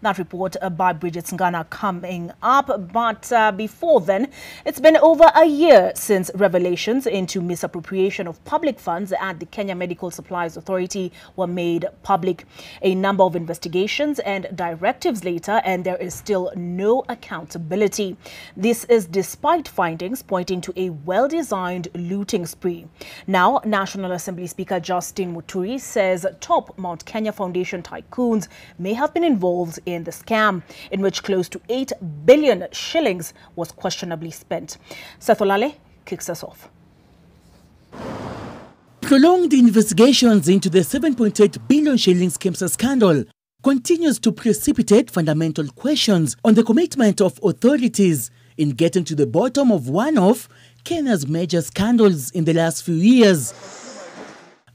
That report by Bridget Ngana coming up. But before then, it's been over a year since revelations into misappropriation of public funds at the Kenya Medical Supplies Authority were made public. A number of investigations and directives later, and there is still no accountability. This is despite findings pointing to a well-designed looting spree. Now, National Assembly Speaker Justin Muturi says top Mount Kenya Foundation tycoons may have been involved in the scam, in which close to 8 billion shillings was questionably spent. Seth Olale kicks us off. Prolonged investigations into the 7.8 billion shillings KEMSA scandal continues to precipitate fundamental questions on the commitment of authorities in getting to the bottom of one of Kenya's major scandals in the last few years.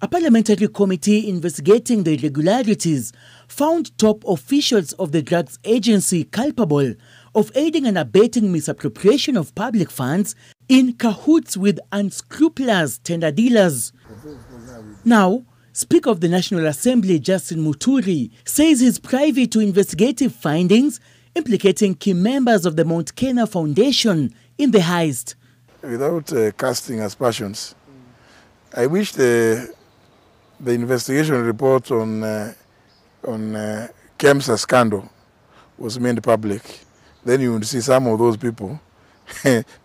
A parliamentary committee investigating the irregularities found top officials of the drugs agency culpable of aiding and abetting misappropriation of public funds in cahoots with unscrupulous tender dealers. Now, Speaker of the National Assembly Justin Muturi says he's privy to investigative findings implicating key members of the Mount Kenya Foundation in the heist. Without casting aspersions, I wish the investigation report on KEMSA scandal was made public. Then you would see some of those people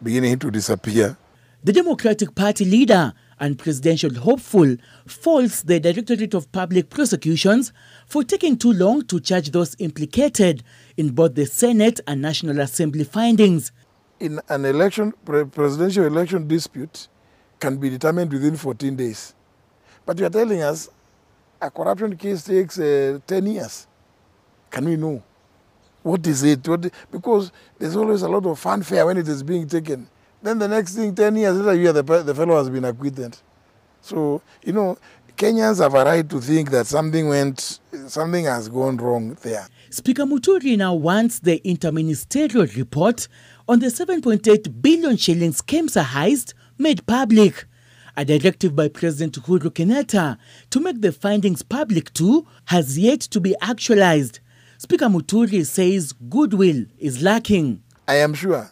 beginning to disappear. The Democratic Party leader and presidential hopeful faults the Directorate of Public Prosecutions for taking too long to charge those implicated in both the Senate and National Assembly findings. In an election, presidential election dispute can be determined within 14 days. But you are telling us a corruption case takes 10 years. Can we know? What is it? Because there's always a lot of fanfare when it is being taken. Then the next thing, 10 years later, you hear the fellow has been acquitted. So, you know, Kenyans have a right to think that something has gone wrong there. Speaker Muturi now wants the interministerial report on the 7.8 billion shillings KEMSA heist made public. A directive by President Uhuru Kenyatta to make the findings public too has yet to be actualized. Speaker Muturi says goodwill is lacking. I am sure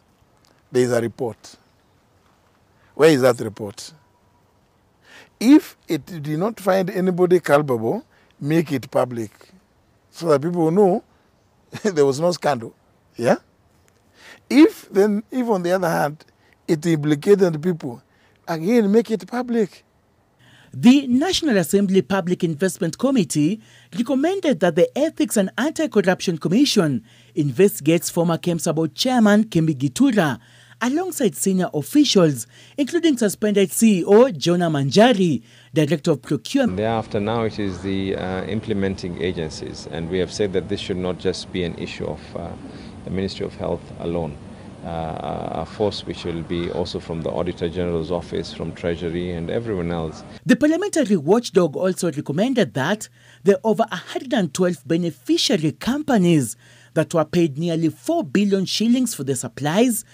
there is a report. Where is that report? If it did not find anybody culpable, make it public so that people know there was no scandal. Yeah? If on the other hand, it implicated people, again, make it public. The National Assembly Public Investment Committee recommended that the Ethics and Anti-Corruption Commission investigates former KEMSA board chairman Kembi Gitura alongside senior officials, including suspended CEO Jonah Manjari, Director of Procurement. Thereafter, now it is the implementing agencies, and we have said that this should not just be an issue of the Ministry of Health alone. A force which will be also from the Auditor General's office, from Treasury and everyone else. The parliamentary watchdog also recommended that the over 112 beneficiary companies that were paid nearly 4 billion shillings for the supplies